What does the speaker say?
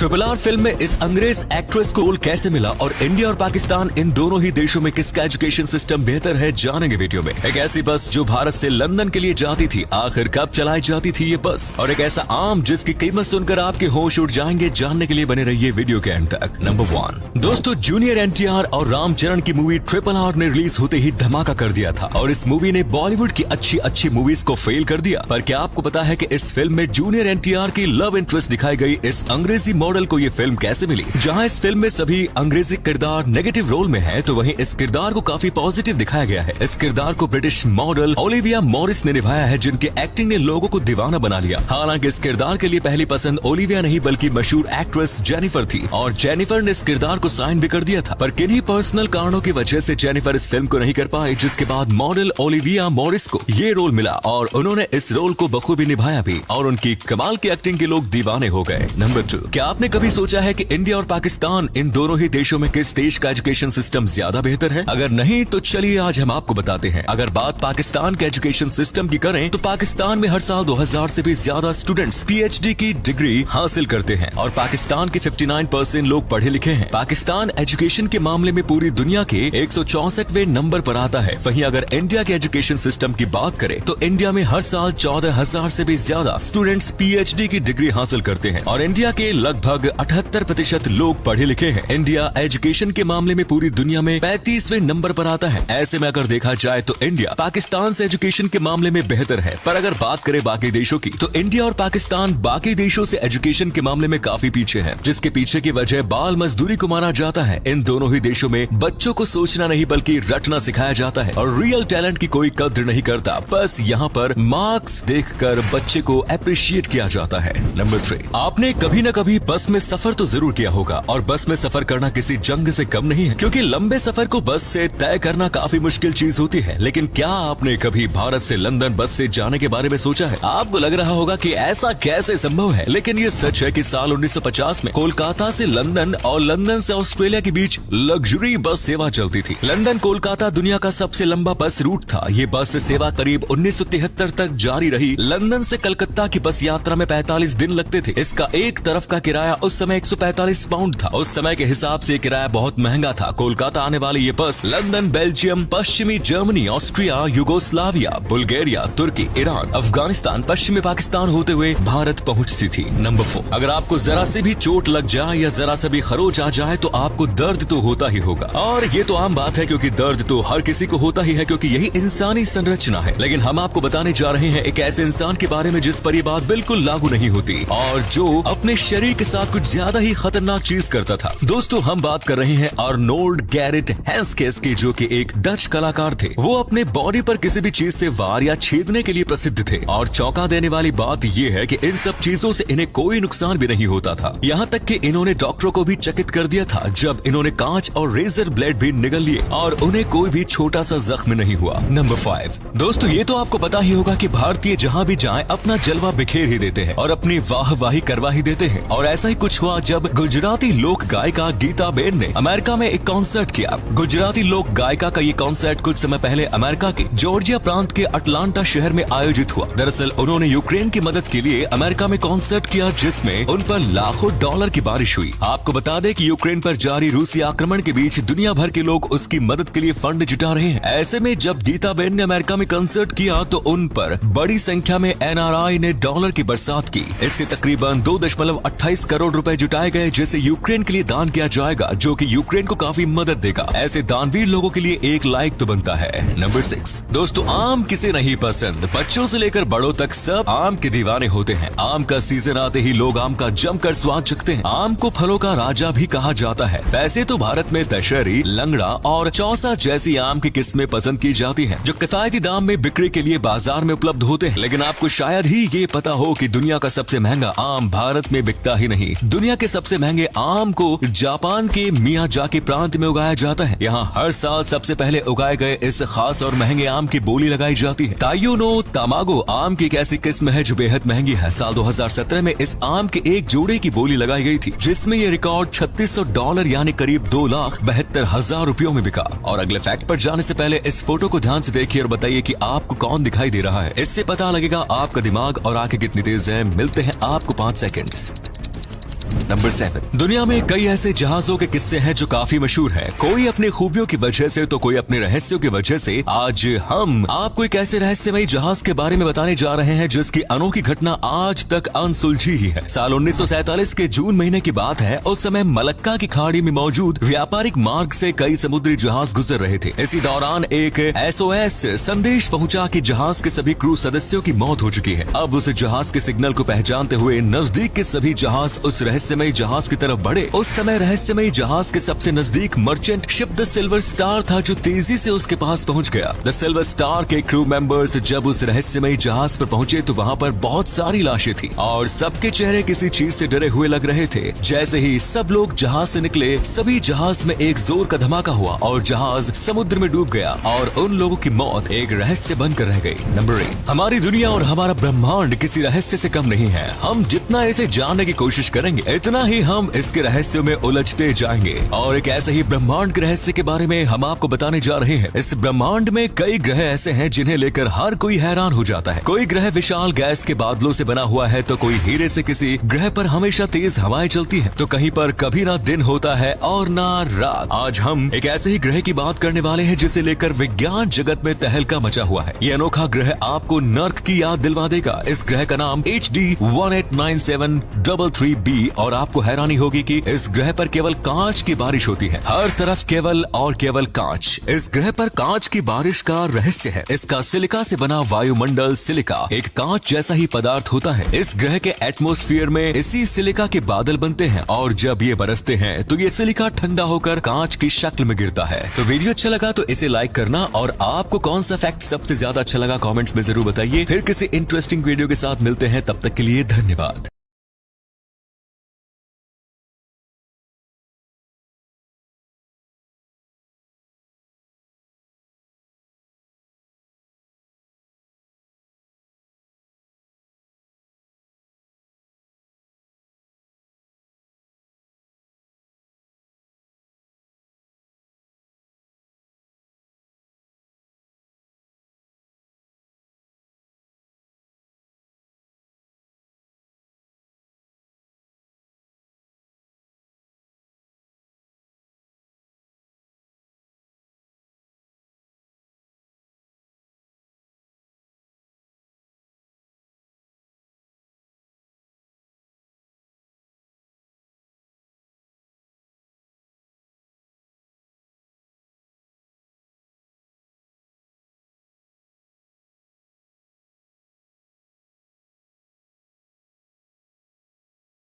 RRR film में इस अंग्रेज एक्ट्रेस को रोल कैसे मिला और इंडिया और पाकिस्तान इन दोनों ही देशों में किसका एजुकेशन सिस्टम बेहतर है, जानेंगे वीडियो में। एक ऐसी बस जो भारत से लंदन के लिए जाती थी, आखिर कब चलाई जाती थी ये बस, और एक ऐसा आम जिसकी कीमत सुनकर आपके होश उड़ जाएंगे। जानने के लिए बने रहिए वीडियो के एंड तक। नंबर 1 दोस्तों, जूनियर NTR और रामचरण की मूवी RRR ने रिलीज होते ही धमाका कर दिया था और इस मूवी ने बॉलीवुड की अच्छी मूवीज को फेल कर दिया। पर क्या आपको पता है कि इस फिल्म में जूनियर NTR की लव इंटरेस्ट दिखाई गई इस अंग्रेजी मॉडल को ये फिल्म कैसे मिली? जहां इस फिल्म में सभी अंग्रेजी किरदार नेगेटिव रोल में है, तो वहीं इस किरदार को काफी पॉजिटिव दिखाया गया है। इस किरदार को ब्रिटिश मॉडल ओलिविया मॉरिस ने निभाया है, जिनके एक्टिंग ने लोगों को दीवाना बना लिया। हालांकि इस किरदार के लिए पहली पसंद ओलिविया नहीं बल्कि मशहूर एक्ट्रेस जेनिफर थी और जेनिफर ने इस किरदार को साइन भी कर दिया था। पर किन्हीं पर्सनल कारणों की वजह से जेनिफर इस फिल्म को नहीं कर पाई, जिसके बाद मॉडल ओलिविया मॉरिस को ये रोल मिला और उन्होंने इस रोल को बखूबी निभाया भी और उनकी कमाल की एक्टिंग के लोग दीवाने हो गए। नंबर 2, क्या आपने कभी सोचा है कि इंडिया और पाकिस्तान इन दोनों ही देशों में किस देश का एजुकेशन सिस्टम ज्यादा बेहतर है? अगर नहीं तो चलिए आज हम आपको बताते हैं। अगर बात पाकिस्तान के एजुकेशन सिस्टम की करें तो पाकिस्तान में हर साल 2000 से भी ज्यादा स्टूडेंट्स PhD की डिग्री हासिल करते हैं और पाकिस्तान के 59% लोग पढ़े लिखे हैं। पाकिस्तान एजुकेशन के मामले में पूरी दुनिया के 164वें नंबर पर आता है। वहीं अगर इंडिया के एजुकेशन सिस्टम की बात करें तो इंडिया में हर साल 14,000 से भी ज्यादा स्टूडेंट्स PhD की डिग्री हासिल करते हैं और इंडिया के लगभग 78% लोग पढ़े लिखे हैं। इंडिया एजुकेशन के मामले में पूरी दुनिया में 35वें नंबर पर आता है। ऐसे में अगर देखा जाए तो इंडिया पाकिस्तान से एजुकेशन के मामले में बेहतर है। पर अगर बात करें बाकी देशों की तो इंडिया और पाकिस्तान बाकी देशों से एजुकेशन के मामले में काफी पीछे है, जिसके पीछे की वजह बाल मजदूरी को माना जाता है। इन दोनों ही देशों में बच्चों को सोचना नहीं बल्कि रटना सिखाया जाता है और रियल टैलेंट की कोई कद्र नहीं करता। बस यहाँ पर मार्क्स देखकर बच्चे को अप्रिशिएट किया जाता है। नंबर 3, आपने कभी न कभी बस में सफर तो जरूर किया होगा और बस में सफर करना किसी जंग से कम नहीं है, क्योंकि लंबे सफर को बस से तय करना काफी मुश्किल चीज होती है। लेकिन क्या आपने कभी भारत से लंदन बस से जाने के बारे में सोचा है? आपको लग रहा होगा कि ऐसा कैसे संभव है, लेकिन ये सच है कि साल 1950 में कोलकाता से लंदन और लंदन से ऑस्ट्रेलिया के बीच लग्जरी बस सेवा चलती थी। लंदन कोलकाता दुनिया का सबसे लंबा बस रूट था। ये बस सेवा करीब 1973 तक जारी रही। लंदन से कलकत्ता की बस यात्रा में 45 दिन लगते थे। इसका एक तरफ का किराया उस समय 145 पाउंड था। उस समय के हिसाब से किराया बहुत महंगा था। कोलकाता आने वाली ये बस लंदन, बेल्जियम, पश्चिमी जर्मनी, ऑस्ट्रिया, युगोस्लाविया, बुल्गारिया, तुर्की, ईरान, अफगानिस्तान, पश्चिमी पाकिस्तान होते हुए भारत पहुंचती थी। नंबर 4, अगर आपको जरा से भी चोट लग जाए या जरा सा भी खरोच आ जाए तो आपको दर्द तो होता ही होगा और ये तो आम बात है, क्योंकि दर्द तो हर किसी को होता ही है, क्योंकि यही इंसानी संरचना है। लेकिन हम आपको बताने जा रहे हैं एक ऐसे इंसान के बारे में जिस पर ये बात बिल्कुल लागू नहीं होती और जो अपने शरीर के साथ कुछ ज्यादा ही खतरनाक चीज करता था। दोस्तों, हम बात कर रहे हैं आर्नोल्ड गैरेट हेंस्केस की, जो कि एक डच कलाकार थे। वो अपने बॉडी पर किसी भी चीज से वार या छेदने के लिए प्रसिद्ध थे और चौंका देने वाली बात ये है कि इन सब चीजों से इन्हें कोई नुकसान भी नहीं होता था। यहाँ तक कि इन्होंने डॉक्टरों को भी चकित कर दिया था जब इन्होंने कांच और रेजर ब्लेड भी निगल लिए और उन्हें कोई भी छोटा सा जख्म नहीं हुआ। नंबर 5, दोस्तों, ये तो आपको पता ही होगा कि भारतीय जहाँ भी जाएं अपना जलवा बिखेर ही देते हैं और अपनी वाहवाही करवा ही देते हैं। और ऐसा ही कुछ हुआ जब गुजराती लोक गायिका गीता बेन ने अमेरिका में एक कॉन्सर्ट किया। गुजराती लोक गायिका का ये कॉन्सर्ट कुछ समय पहले अमेरिका के जॉर्जिया प्रांत के अटलांटा शहर में आयोजित हुआ। दरअसल उन्होंने यूक्रेन की मदद के लिए अमेरिका में कॉन्सर्ट किया, जिसमें उन पर लाखों डॉलर की बारिश हुई। आपको बता दें कि यूक्रेन पर जारी रूसी आक्रमण के बीच दुनिया भर के लोग उसकी मदद के लिए फंड जुटा रहे हैं। ऐसे में जब गीता बेन ने अमेरिका में कंसर्ट किया तो उन पर बड़ी संख्या में NRI ने डॉलर की बरसात की। इससे तकरीबन 2.28 करोड़ रुपए जुटाए गए, जिसे यूक्रेन के लिए दान किया जाएगा, जो कि यूक्रेन को काफी मदद देगा। ऐसे दानवीर लोगों के लिए एक लाइक तो बनता है। नंबर 6, दोस्तों, आम किसे नहीं पसंद? बच्चों से लेकर बड़ों तक सब आम के दीवाने होते हैं। आम का सीजन आते ही लोग आम का जमकर स्वाद चखते हैं। आम को फलों का राजा भी कहा जाता है। वैसे तो भारत में दशहरी, लंगड़ा और चौसा जैसी आम की किस्में पसंद की जाती हैं, जो किफायती दाम में बिक्री के लिए बाजार में उपलब्ध होते हैं। लेकिन आपको शायद ही ये पता हो कि दुनिया का सबसे महंगा आम भारत में बिकता ही नहीं। दुनिया के सबसे महंगे आम को जापान के मियाजाकी प्रांत में उगाया जाता है। यहाँ हर साल सबसे पहले उगाए गए इस खास और महंगे आम की बोली लगाई जाती है। ताइयो नो तामागो आम की एक ऐसी किस्म है जो बेहद महंगी है। साल 2017 में इस आम के एक जोड़े की बोली लगाई गई थी, जिसमें ये रिकॉर्ड $3600 यानी करीब 2,72,000 रुपयों में बिका। और अगले फैक्ट पर जाने से पहले इस फोटो को ध्यान से देखिए और बताइए कि आपको कौन दिखाई दे रहा है। इससे पता लगेगा आपका दिमाग और आंखें कितनी तेज है। मिलते हैं आपको 5 सेकंड्स। नंबर 7। दुनिया में कई ऐसे जहाजों के किस्से हैं जो काफी मशहूर हैं। कोई अपनी खूबियों की वजह से तो कोई अपने रहस्यों की वजह से। आज हम आपको एक ऐसे रहस्यमयी जहाज के बारे में बताने जा रहे हैं जिसकी अनोखी घटना आज तक अनसुलझी ही है। साल 1947 के जून महीने की बात है। उस समय मलक्का की खाड़ी में मौजूद व्यापारिक मार्ग से कई समुद्री जहाज गुजर रहे थे। इसी दौरान एक SOS संदेश पहुंचा कि जहाज के सभी क्रू सदस्यों की मौत हो चुकी है। अब उस जहाज के सिग्नल को पहचानते हुए नजदीक के सभी जहाज उस रहस्यमयी जहाज की तरफ बढ़े। उस समय रहस्यमयी जहाज के सबसे नजदीक merchant ship the silver star था जो तेजी से उसके पास पहुंच गया। द सिल्वर स्टार के क्रू मेंबर्स जब उस रहस्यमयी जहाज पर पहुंचे तो वहां पर बहुत सारी लाशें थी और सबके चेहरे किसी चीज से डरे हुए लग रहे थे। जैसे ही सब लोग जहाज से निकले सभी जहाज में एक जोर का धमाका हुआ और जहाज समुद्र में डूब गया और उन लोगों की मौत एक रहस्य बनकर रह गई। नंबर 8। हमारी दुनिया और हमारा ब्रह्मांड किसी रहस्य से कम नहीं है। हम जितना इसे जानने की कोशिश करेंगे इतना ही हम इसके रहस्यों में उलझते जाएंगे। और एक ऐसे ही ब्रह्मांड के रहस्य के बारे में हम आपको बताने जा रहे हैं। इस ब्रह्मांड में कई ग्रह ऐसे हैं जिन्हें लेकर हर कोई हैरान हो जाता है। कोई ग्रह विशाल गैस के बादलों से बना हुआ है तो कोई हीरे से। किसी ग्रह पर हमेशा तेज हवाएं चलती हैं तो कहीं पर कभी ना दिन होता है और ना रात। आज हम एक ऐसे ही ग्रह की बात करने वाले हैं जिसे लेकर विज्ञान जगत में तहलका मचा हुआ है। ये अनोखा ग्रह आपको नर्क की याद दिलवा देगा। इस ग्रह का नाम HD 189733b और आपको हैरानी होगी कि इस ग्रह पर केवल कांच की बारिश होती है। हर तरफ केवल और केवल कांच। इस ग्रह पर कांच की बारिश का रहस्य है। इसका सिलिका से बना वायुमंडल सिलिका एक कांच जैसा ही पदार्थ होता है। इस ग्रह के एटमॉस्फेयर में इसी सिलिका के बादल बनते हैं और जब ये बरसते हैं तो ये सिलिका ठंडा होकर कांच की शक्ल में गिरता है। तो वीडियो अच्छा लगा तो इसे लाइक करना और आपको कौन सा फैक्ट सबसे ज्यादा अच्छा लगा कमेंट्स में जरूर बताइए। फिर किसी इंटरेस्टिंग वीडियो के साथ मिलते हैं, तब तक के लिए धन्यवाद।